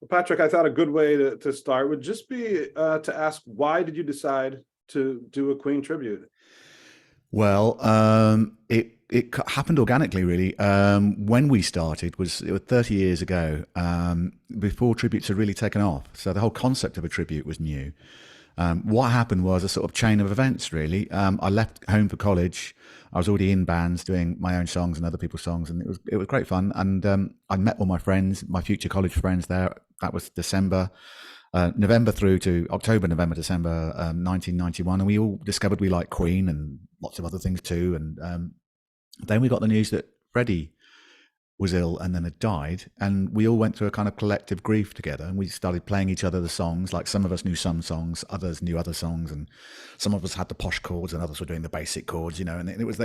Well, Patrick, I thought a good way to start would just be to ask, why did you decide to do a Queen tribute? Well, it happened organically, really. When we started it was 30 years ago, before tributes had really taken off. So the whole concept of a tribute was new. What happened was a sort of chain of events, really. I left home for college. I was already in bands doing my own songs and other people's songs, and it was great fun. And I met all my friends, my future college friends there. That was December. November through to October, November, December 1991. And we all discovered we liked Queen and lots of other things too. And then we got the news that Freddie was ill and then had died. And we all went through a kind of collective grief together. And we started playing each other the songs. Like some of us knew some songs, others knew other songs. And some of us had the posh chords and others were doing the basic chords, And there was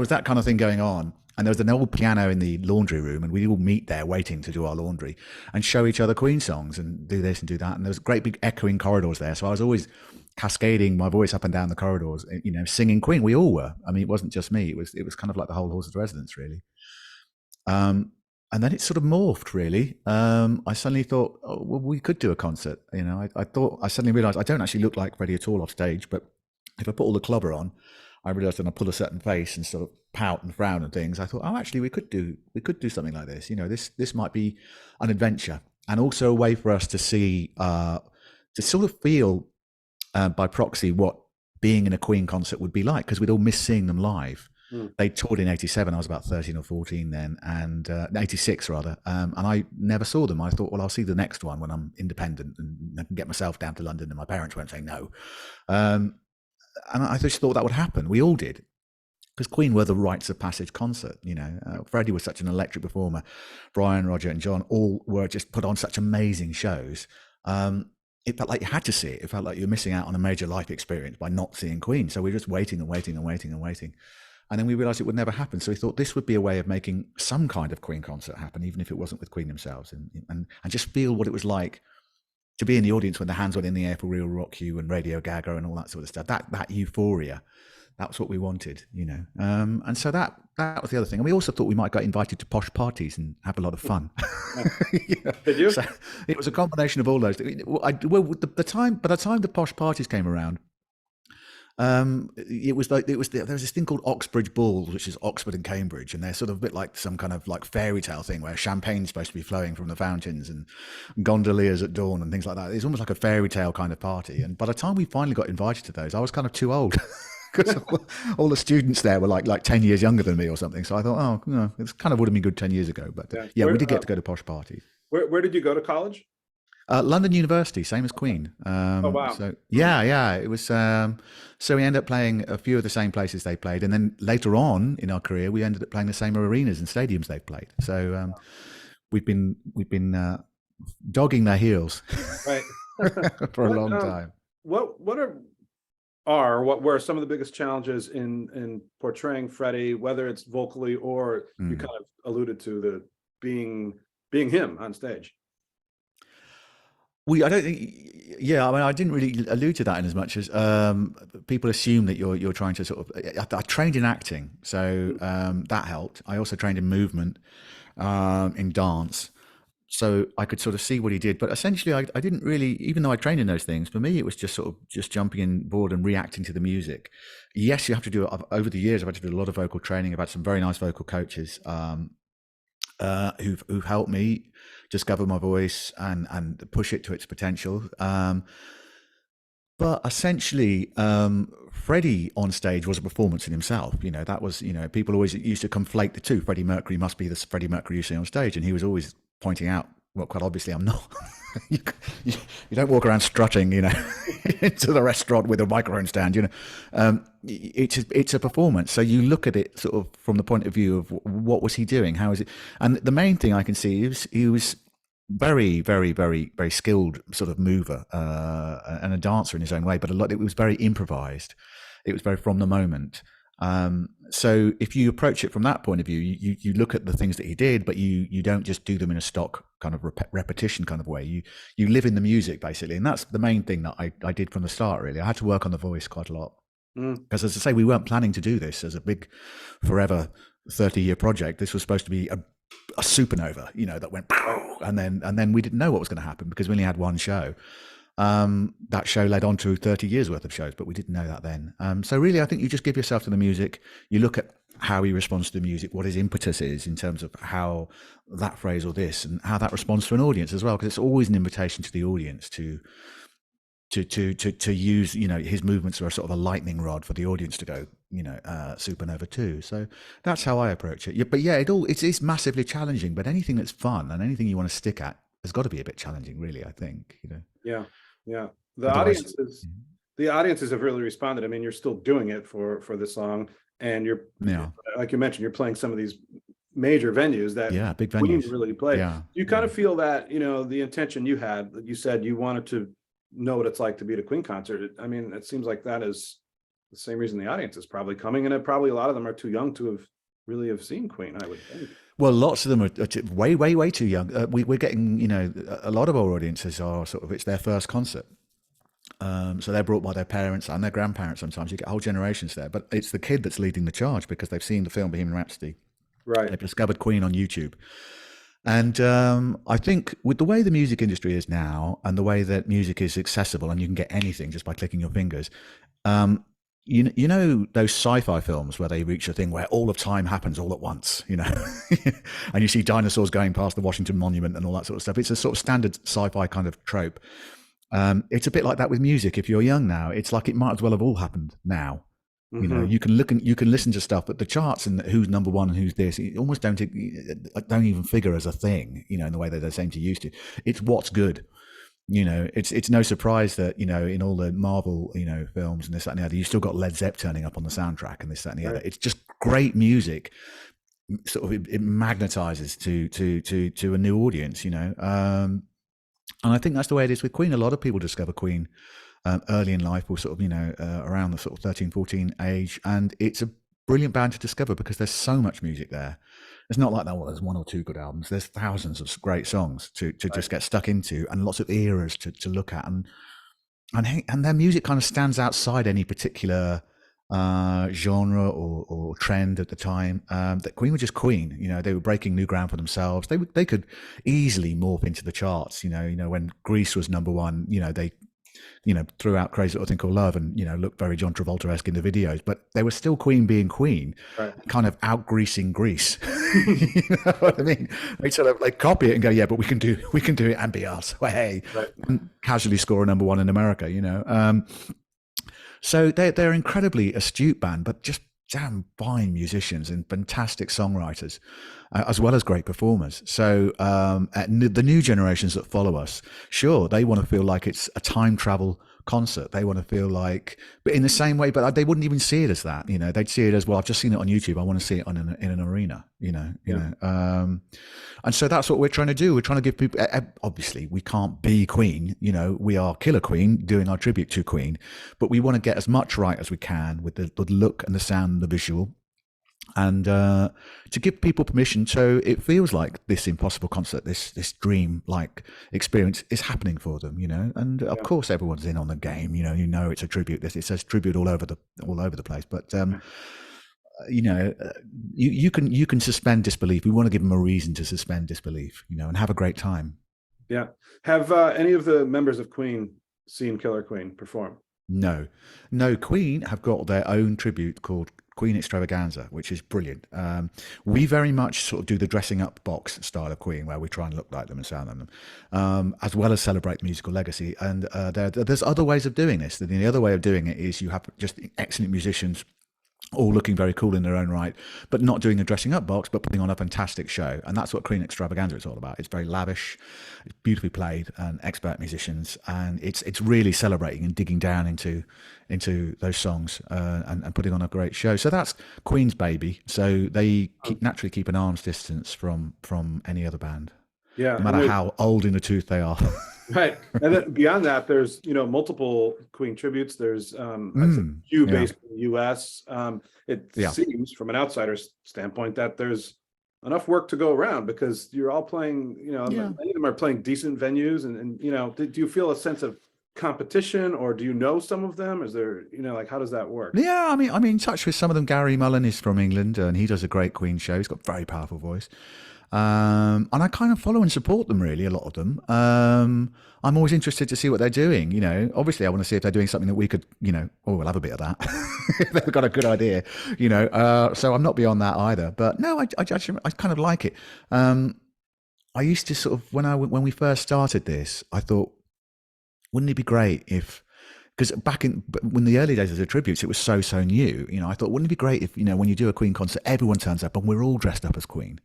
that kind of thing going on. And there was an old piano in the laundry room, and we'd all meet there waiting to do our laundry and show each other Queen songs and do this and do that. And there was great big echoing corridors there. So I was always cascading my voice up and down the corridors, singing Queen. We all were. I mean, it wasn't just me. It was kind of like the whole Halls of Residence, really. And then it sort of morphed, really. I suddenly thought, oh, well, we could do a concert. I suddenly realized I don't actually look like Freddie at all off stage, but if I put all the clobber on, I realized when I pull a certain face and sort of pout and frown and things, I thought, oh, actually, we could do something like this. This might be an adventure, and also a way for us to see, to sort of feel by proxy what being in a Queen concert would be like, because we'd all miss seeing them live. They toured in '87. I was about 13 or 14 then, and '86 rather. And I never saw them. I thought, well, I'll see the next one when I'm independent and I can get myself down to London, and my parents won't say no. And I just thought that would happen. We all did, because Queen were the rites of passage concert. Freddie was such an electric performer. Brian, Roger, and John all were just put on such amazing shows. It felt like you had to see it. It felt like you were missing out on a major life experience by not seeing Queen. So we were just waiting and waiting and waiting and waiting. And then we realized it would never happen. So we thought this would be a way of making some kind of Queen concert happen, even if it wasn't with Queen themselves, and just feel what it was like to be in the audience when the Hands Went in the Air for Real Rock You and Radio Gaga and all that sort of stuff. That euphoria, that's what we wanted, And so that was the other thing. And we also thought we might get invited to posh parties and have a lot of fun. Did you? So it was a combination of all those. By the time the posh parties came around, there was this thing called Oxbridge Balls, which is Oxford and Cambridge, and they're sort of a bit like some kind of like fairy tale thing where champagne's supposed to be flowing from the fountains and gondoliers at dawn and things like that. It's almost like a fairy tale kind of party. And by the time we finally got invited to those, I was kind of too old. Because all the students there were like 10 years younger than me or something. So I thought, oh, no, it kind of would have been good 10 years ago. But yeah, we did get to go to posh parties. Where did you go to college? London University, same as Queen. Oh, wow. So yeah, it was. So we ended up playing a few of the same places they played, and then later on in our career, we ended up playing the same arenas and stadiums they played. So we've been dogging their heels, right, for a long time. What were some of the biggest challenges in portraying Freddie, whether it's vocally or you kind of alluded to the being him on stage? I don't think. Yeah, I mean, I didn't really allude to that in as much as people assume that you're trying to sort of. I trained in acting, so that helped. I also trained in movement, in dance, so I could sort of see what he did. But essentially, I didn't really, even though I trained in those things. For me, it was just sort of just jumping in board and reacting to the music. Yes, you have to do it. Over the years, I've had to do a lot of vocal training. I've had some very nice vocal coaches who've helped me discover my voice and push it to its potential. But essentially, Freddie on stage was a performance in himself. That was, people always used to conflate the two. Freddie Mercury must be the Freddie Mercury you see on stage. And he was always pointing out, well, quite obviously, I'm not. you don't walk around strutting, into the restaurant with a microphone stand. It's a performance. So you look at it sort of from the point of view of what was he doing, how is it, and the main thing I can see is he was very, very, very, very skilled sort of mover and a dancer in his own way, but it was very improvised. It was very from the moment. So if you approach it from that point of view, you look at the things that he did, but you don't just do them in a stock kind of repetition kind of way. You live in the music basically, and that's the main thing that I did from the start. Really, I had to work on the voice quite a lot because, as I say, we weren't planning to do this as a big, forever 30-year project. This was supposed to be a supernova, that went, Right. and then we didn't know what was going to happen because we only had one show. That show led on to 30 years worth of shows, but we didn't know that then. So really, I think you just give yourself to the music. You look at how he responds to the music, what his impetus is in terms of how that phrase or this, and how that responds to an audience as well, because it's always an invitation to the audience to use, his movements are a sort of a lightning rod for the audience to go, supernova too. So that's how I approach it. Yeah, but yeah, it's massively challenging, but anything that's fun and anything you want to stick at has got to be a bit challenging, really, I think, Yeah. Yeah. The otherwise. audiences have really responded. I mean, you're still doing it for the song, and you're, Yeah. like you mentioned, you're playing some of these major venues that Yeah, big Queen venues. really play. Yeah. Do you kind of feel that, the intention you had, that you said you wanted to know what it's like to be at a Queen concert? I mean, it seems like that is the same reason the audience is probably coming, and probably a lot of them are too young to have seen Queen, I would think. Well, lots of them are way, way, way too young. We're getting, a lot of our audiences are sort of, it's their first concert. So they're brought by their parents and their grandparents. Sometimes you get whole generations there, but it's the kid that's leading the charge because they've seen the film Bohemian Rhapsody. Right. They've discovered Queen on YouTube. And I think with the way the music industry is now, and the way that music is accessible and you can get anything just by clicking your fingers, you know those sci-fi films where they reach a thing where all of time happens all at once, and you see dinosaurs going past the Washington Monument and all that sort of stuff. It's a sort of standard sci-fi kind of trope. It's a bit like that with music. If you're young now, it's like it might as well have all happened now. Mhm. You can look and you can listen to stuff, but the charts and who's number one and who's this, it almost don't even figure as a thing, in the way that they seem to used to. It's what's good. It's no surprise that, in all the Marvel, films and this, that, and the other, you still got Led Zepp turning up on the soundtrack and this, that, and the other. It's just great music. Sort of it magnetizes to a new audience, and I think that's the way it is with Queen. A lot of people discover Queen early in life, or sort of, around the sort of 13, 14 age. And it's a brilliant band to discover because there's so much music there. It's not like that, well, there's one or two good albums. There's thousands of great songs to just get stuck into, and lots of eras to look at. And their music kind of stands outside any particular genre or trend at the time. That Queen were just Queen. They were breaking new ground for themselves. They could easily morph into the charts. When Grease was number one, they threw out Crazy Little Thing Called Love and, looked very John Travolta-esque in the videos, but they were still Queen being Queen, Right. kind of out-greasing Grease. You know what I mean? They copy it and go, yeah, but we can do it and be us. Well, hey, Right. and casually score a number one in America, So they're incredibly astute band, but just damn fine musicians and fantastic songwriters, as well as great performers. So the new generations that follow us, sure, they want to feel like it's a time travel concert. They want to feel like, but in the same way, but they wouldn't even see it as that. They'd see it as, well, I've just seen it on YouTube. I want to see it in an arena. And so that's what we're trying to do. We're trying to give people. Obviously, we can't be Queen. We are Killer Queen doing our tribute to Queen, but we want to get as much right as we can with the look and the sound and the visual, and to give people permission so it feels like this impossible concert, this dream like experience is happening for them, and of course everyone's in on the game. It's a tribute. It says tribute all over the place, but you can suspend disbelief. We want to give them a reason to suspend disbelief, and have a great time. Yeah. Have any of the members of Queen seen Killer Queen perform? No. Queen have got their own tribute called Queen Extravaganza, which is brilliant. We very much sort of do the dressing up box style of Queen, where we try and look like them and sound like them, as well as celebrate musical legacy. And there's other ways of doing this. The other way of doing it is you have just excellent musicians all looking very cool in their own right, but not doing a dressing up box, but putting on a fantastic show. And that's what Queen Extravaganza is all about. It's very lavish, it's beautifully played, and expert musicians, and it's really celebrating and digging down into those songs, and putting on a great show. So that's Queen's baby. So they naturally keep an arm's distance from any other band, Yeah. no matter how old in the tooth they are. Right. And then beyond that, there's, multiple Queen tributes. There's a few based in the US. It seems from an outsider's standpoint that there's enough work to go around, because you're all playing, many of them are playing decent venues. And do you feel a sense of competition, or do you know some of them? Is there, how does that work? Yeah, I'm in touch with some of them. Gary Mullen is from England, and he does a great Queen show. He's got a very powerful voice. And I kind of follow and support them, really, a lot of them. I'm always interested to see what they're doing. You know, obviously, I want to see if they're doing something that we could, you know, oh, we'll have a bit of that. If they've got a good idea, you know. So I'm not beyond that either. But no, I kind of like it. I used to sort of when we first started this, I thought, wouldn't it be great if, because back in when the early days of the tributes, it was so new. You know, I thought, wouldn't it be great if, you know, when you do a Queen concert, everyone turns up and we're all dressed up as Queen.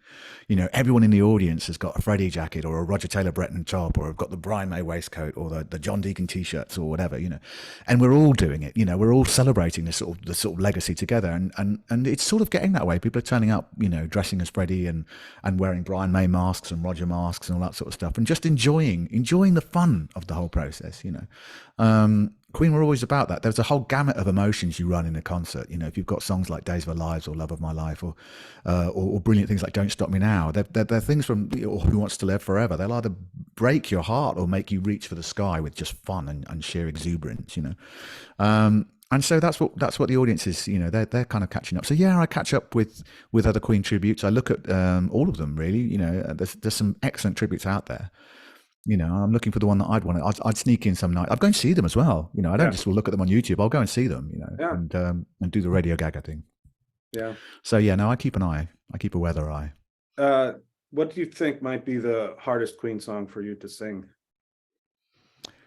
You know, everyone in the audience has got a Freddie jacket or a Roger Taylor Breton top, or have got the Brian May waistcoat or the John Deacon t-shirts or whatever. You know, and we're all doing it. You know, we're all celebrating the sort of legacy together, and it's sort of getting that way. People are turning up, you know, dressing as Freddie and wearing Brian May masks and Roger masks and all that sort of stuff, and just enjoying the fun of the whole process. You know. Queen were always about that. There's a whole gamut of emotions you run in a concert. You know, if you've got songs like Days of Our Lives or Love of My Life, or brilliant things like Don't Stop Me Now, they're things from, or Who Wants to Live Forever. They'll either break your heart or make you reach for the sky with just fun and sheer exuberance. You know, and so that's what the audience is. You know, they're kind of catching up. So yeah, I catch up with other Queen tributes. I look at all of them, really. You know, there's some excellent tributes out there. You know, I'm looking for the one that I'd want. I'd sneak in some night. I'd go and see them as well. You know, I don't just look at them on YouTube. I'll go and see them. You know, and do the Radio Gaga thing. Yeah. So yeah, no, I keep an eye. I keep a weather eye. What do you think might be the hardest Queen song for you to sing?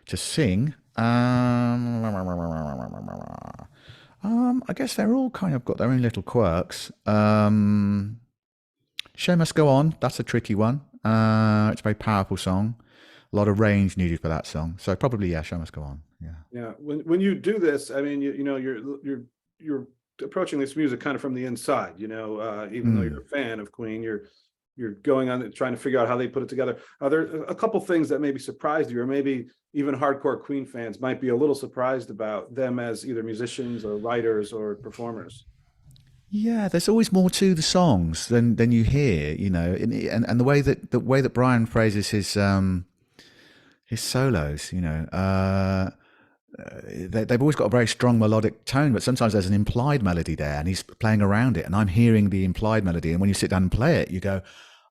To sing, I guess they're all kind of got their own little quirks. Show Must Go On. That's a tricky one. It's a very powerful song. A lot of range needed for that song. So probably, yeah, Show Must Go On. Yeah. Yeah. When you do this, I mean, you know, you're approaching this music kind of from the inside. You know, even though you're a fan of Queen, you're going on trying to figure out how they put it together. Are there a couple things that maybe surprised you, or maybe even hardcore Queen fans might be a little surprised about them as either musicians or writers or performers? Yeah, there's always more to the songs than you hear, you know, and the way that Brian phrases his solos, you know, they've always got a very strong melodic tone, but sometimes there's an implied melody there, and he's playing around it, and I'm hearing the implied melody, and when you sit down and play it, you go,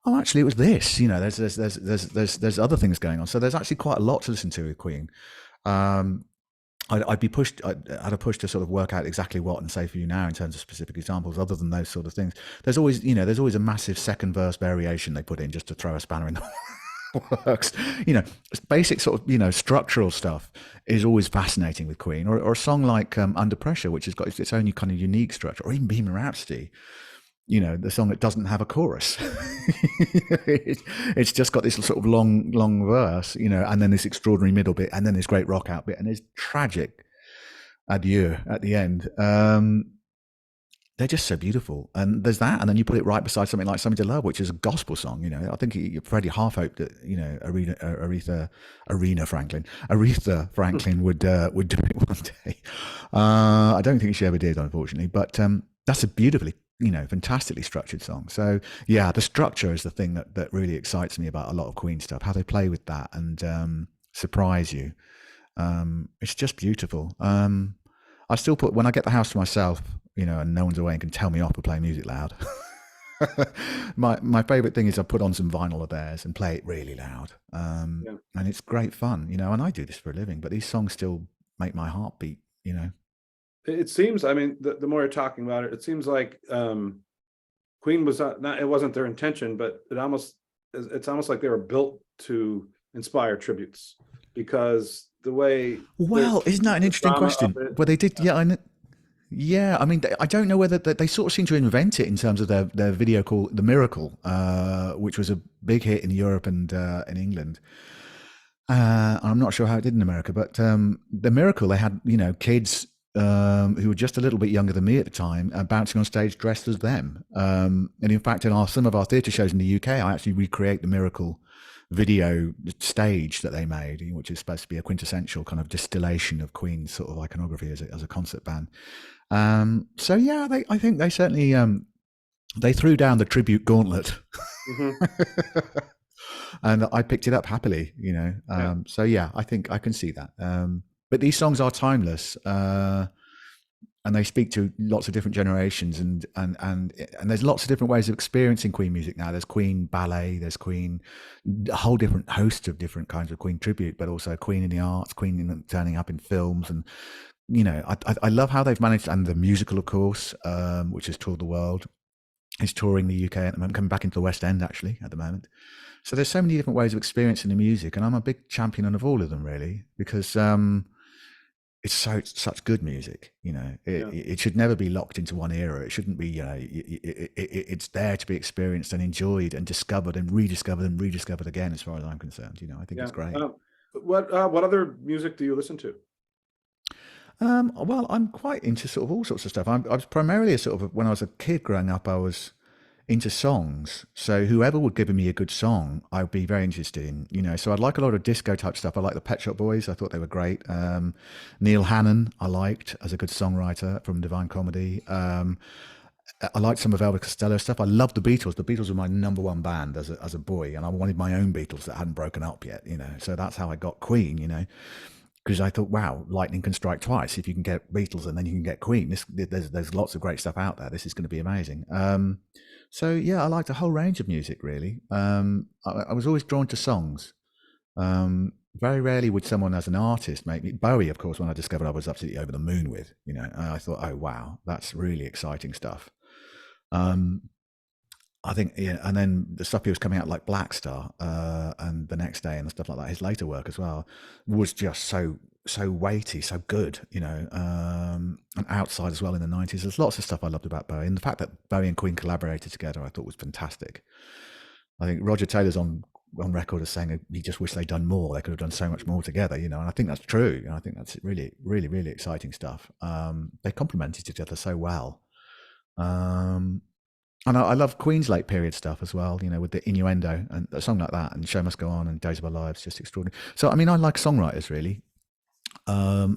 oh, actually, it was this, you know. There's other things going on, so there's actually quite a lot to listen to with Queen. I'd have pushed to sort of work out exactly what and say for you now in terms of specific examples, other than those sort of things. There's always a massive second verse variation they put in just to throw a spanner in the works. You know, basic sort of, you know, structural stuff is always fascinating with Queen, or a song like Under Pressure, which has got its own kind of unique structure, or even Bohemian Rhapsody. You know, the song that doesn't have a chorus. It's just got this sort of long verse, you know, and then this extraordinary middle bit, and then this great rock out bit, and this tragic adieu at the end. They're just so beautiful, and there's that, and then you put it right beside something like "Something to Love," which is a gospel song. You know, I think Freddie half hoped that, you know, Aretha Franklin would do it one day. I don't think she ever did, unfortunately, but that's a beautifully, you know, fantastically structured song. So yeah, the structure is the thing that really excites me about a lot of Queen stuff, how they play with that and surprise you. It's just beautiful. I still put, when I get the house to myself, you know, and no one's away and can tell me off for playing music loud, my favorite thing is I put on some vinyl of theirs and play it really loud. And it's great fun, you know, and I do this for a living, but these songs still make my heart beat, you know. It seems, I mean, the more you're talking about it, it seems like Queen was not, it wasn't their intention, but it's almost like they were built to inspire tributes, because the way. Well, isn't that an interesting question? Well, they did, yeah. I mean, I don't know whether they sort of seem to invent it in terms of their video called "The Miracle," which was a big hit in Europe and in England. I'm not sure how it did in America, but "The Miracle," they had, you know, kids who were just a little bit younger than me at the time, bouncing on stage dressed as them. And in fact, in some of our theatre shows in the UK, I actually recreate the Miracle video stage that they made, which is supposed to be a quintessential kind of distillation of Queen's sort of iconography as a concert band. So yeah, I think they certainly they threw down the tribute gauntlet. And I picked it up happily, you know. So yeah, I think I can see that. But these songs are timeless. and they speak to lots of different generations, and there's lots of different ways of experiencing Queen music now. There's Queen ballet, there's Queen, a whole different host of different kinds of Queen tribute, but also Queen in the arts, Queen turning up in films, and I love how they've managed, and the musical, of course, which has toured the world, is touring the UK at the moment, coming back into the West End actually at the moment. So there's so many different ways of experiencing the music, and I'm a big champion of all of them really, because it's such good music. It should never be locked into one era. It shouldn't be. It's there to be experienced and enjoyed and discovered and rediscovered again. As far as I'm concerned, I think it's great. What other music do you listen to? Well, I'm quite into sort of all sorts of stuff. I was primarily when I was a kid growing up, I was into songs. So whoever would give me a good song, I'd be very interested in. So I'd like a lot of disco type stuff. I like the Pet Shop Boys. I thought they were great. Neil Hannon, I liked as a good songwriter from Divine Comedy. I liked some of Elvis Costello stuff. I loved the Beatles. The Beatles were my number one band as a boy, and I wanted my own Beatles that hadn't broken up yet. So that's how I got Queen. Because I thought, wow, lightning can strike twice. If you can get Beatles and then you can get Queen, there's lots of great stuff out there. This is going to be amazing. So yeah, I liked a whole range of music really. I was always drawn to songs. Very rarely would someone as an artist make me. Bowie, of course, when I discovered, I was absolutely over the moon with. I thought, oh wow, that's really exciting stuff. I think, and then the stuff he was coming out like Black Star and The Next Day and stuff like that, his later work as well, was just so weighty, so good, and Outside as well in the 90s. There's lots of stuff I loved about Bowie, and the fact that Bowie and Queen collaborated together I thought was fantastic. I think Roger Taylor's on record as saying he just wished they'd done more. They could have done so much more together, and I think that's true. I think that's really, really, really exciting stuff. They complemented each other so well. And I love Queen's late period stuff as well, with the innuendo and a song like that, and Show Must Go On and Days of Our Lives, just extraordinary. So, I mean, I like songwriters really.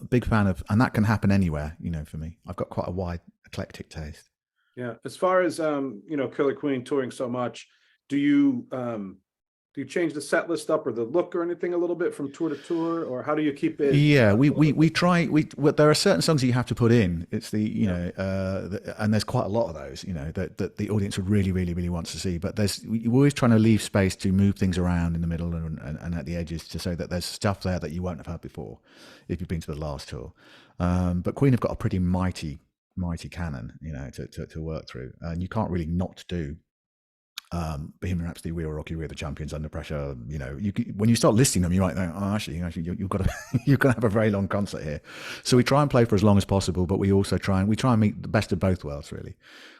Big fan of, and that can happen anywhere, for me. I've got quite a wide, eclectic taste. Yeah. As far as, Killer Queen touring so much, do you change the set list up or the look or anything a little bit from tour to tour, or how do you keep it? Yeah, we try. There are certain songs that you have to put in. It's and there's quite a lot of those, that the audience would really, really, really want to see. But we're always trying to leave space to move things around in the middle and at the edges, to so that there's stuff there that you won't have heard before if you've been to the last tour. But Queen have got a pretty mighty canon, to work through, and you can't really not do Bohemian Rhapsody, We Will Rock You, We're the Champions, Under Pressure. When you start listing them, you might think, oh, actually, you've got to you're going to have a very long concert here. So we try and play for as long as possible, but we also try and meet the best of both worlds. Really,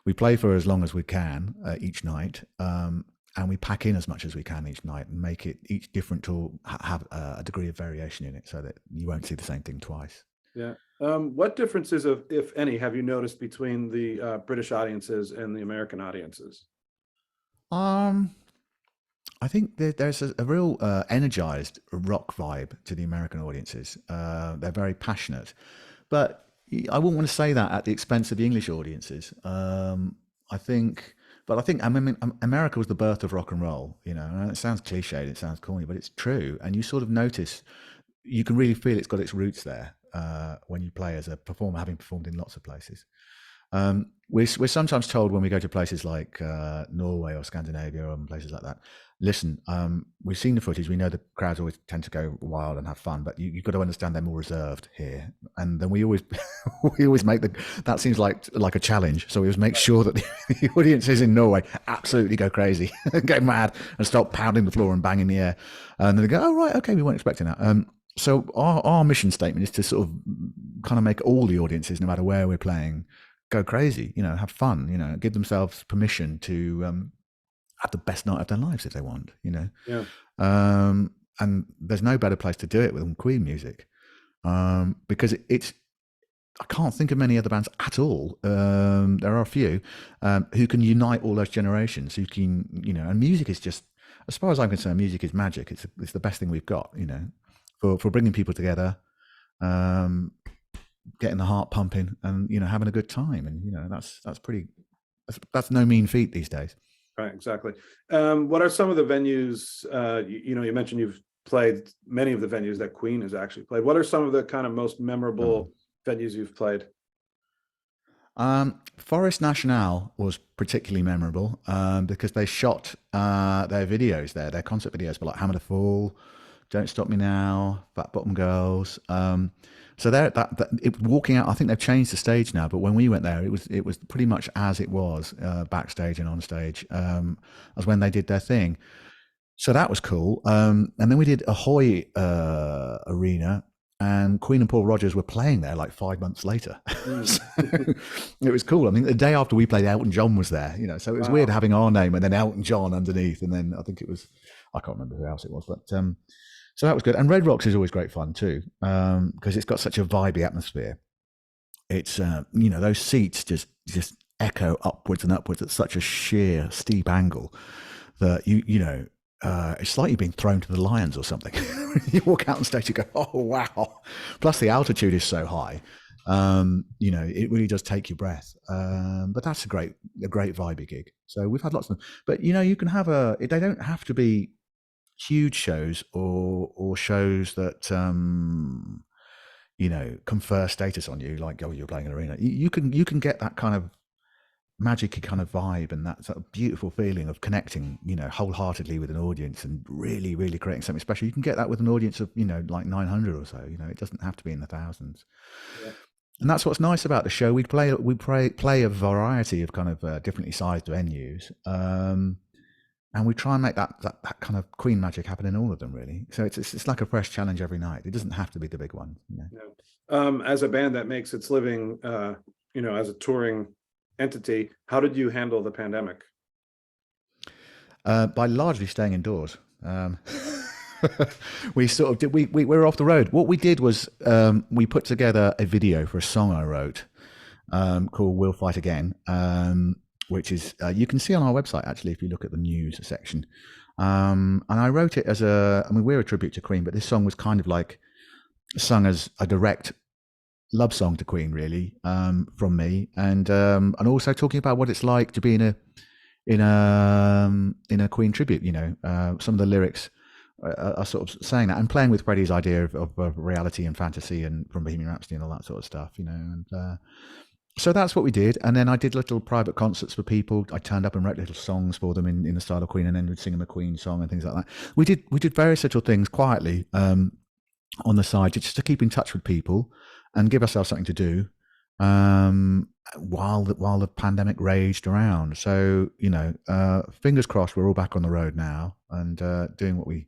we play for as long as we can each night, and we pack in as much as we can each night and make it each different tour have a degree of variation in it, so that you won't see the same thing twice. Yeah. What differences, if any, have you noticed between the British audiences and the American audiences? I think there's a real energized rock vibe to the American audiences. They're very passionate, but I wouldn't want to say that at the expense of the English audiences. I think America was the birth of rock and roll. And it sounds cliched, it sounds corny, but it's true. And you sort of notice, you can really feel it's got its roots there when you play as a performer, having performed in lots of places. We're sometimes told when we go to places like Norway or Scandinavia or places like that, listen, we've seen the footage, we know the crowds always tend to go wild and have fun, but you've got to understand they're more reserved here. And then we always make that seems like a challenge. So we always make sure that the audiences in Norway absolutely go crazy, go mad and start pounding the floor and banging the air. And then they go, oh, right, okay, we weren't expecting that. So our mission statement is to sort of kind of make all the audiences, no matter where we're playing, go crazy, have fun, give themselves permission to have the best night of their lives if they want, Yeah. And there's no better place to do it than Queen music, because I can't think of many other bands at all. There are a few who can unite all those generations, who can, and music is just, as far as I'm concerned, music is magic. It's the best thing we've got, for bringing people together, getting the heart pumping, and having a good time, and that's no mean feat these days. Right, exactly. What are some of the venues? You mentioned you've played many of the venues that Queen has actually played. What are some of the kind of most memorable venues you've played? Forest National was particularly memorable because they shot their videos there, their concert videos for like Hammer to Fall, Don't Stop Me Now, Fat Bottom Girls. So there, walking out, I think they've changed the stage now. But when we went there, it was pretty much as it was backstage and on stage as when they did their thing. So that was cool. And then we did Ahoy Arena, and Queen and Paul Rogers were playing there like 5 months later. So it was cool. I mean, the day after we played, Elton John was there, you know, so it was weird having our name and then Elton John underneath. And then I think it was, I can't remember who else it was, but so that was good. And Red Rocks is always great fun too, because it's got such a vibey atmosphere. It's, you know, those seats just echo upwards and upwards at such a sheer, steep angle that you know, it's like you've been thrown to the lions or something. You walk out on stage, you go, "Oh wow!" Plus, the altitude is so high. You know, it really does take your breath. But that's a great vibey gig. So we've had lots of them. But you know, you can have they don't have to be huge shows or shows that you know, confer status on you, like, oh, you're playing an arena. You can get that kind of magic kind of vibe and that sort of beautiful feeling of connecting, you know, wholeheartedly with an audience and really, really creating something special. You can get that with an audience of, you know, like 900 or so. You know, it doesn't have to be in the thousands. Yeah. And that's what's nice about the show. We play a variety of kind of differently sized venues, and we try and make that kind of Queen magic happen in all of them, really. So it's like a fresh challenge every night. It doesn't have to be the big one. You know? Yeah. As a band that makes its living, you know, as a touring entity, how did you handle the pandemic? By largely staying indoors. We sort of did. We were off the road. What we did was we put together a video for a song I wrote called "We'll Fight Again," which is you can see on our website actually if you look at the news section. And I wrote it as I mean, we're a tribute to Queen, but this song was kind of like sung as a direct love song to Queen, really, from me, and also talking about what it's like to be in a Queen tribute. You know, some of the lyrics are sort of saying that and playing with Freddie's idea of reality and fantasy and from Bohemian Rhapsody and all that sort of stuff. You know, and so that's what we did. And then I did little private concerts for people. I turned up and wrote little songs for them in the style of Queen, and then would sing them a Queen song and things like that. We did various little things quietly on the side just to keep in touch with people and give ourselves something to do while the pandemic raged around. So, you know, fingers crossed, we're all back on the road now and doing what we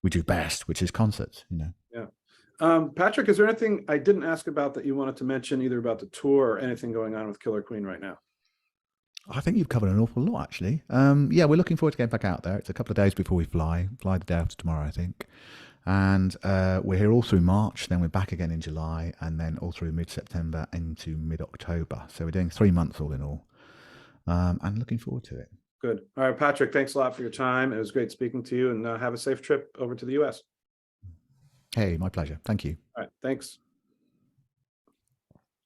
do best, which is concerts, you know. Yeah. Patrick, is there anything I didn't ask about that you wanted to mention, either about the tour or anything going on with Killer Queen right now? I think you've covered an awful lot, actually. Yeah, we're looking forward to getting back out there. It's a couple of days before we fly the day after tomorrow, I think. And we're here all through March, then we're back again in July, and then all through mid-September into mid-October. So we're doing 3 months all in all, and looking forward to it. Good. All right, Patrick, thanks a lot for your time. It was great speaking to you, and have a safe trip over to the US. Hey, my pleasure. Thank you. All right, thanks.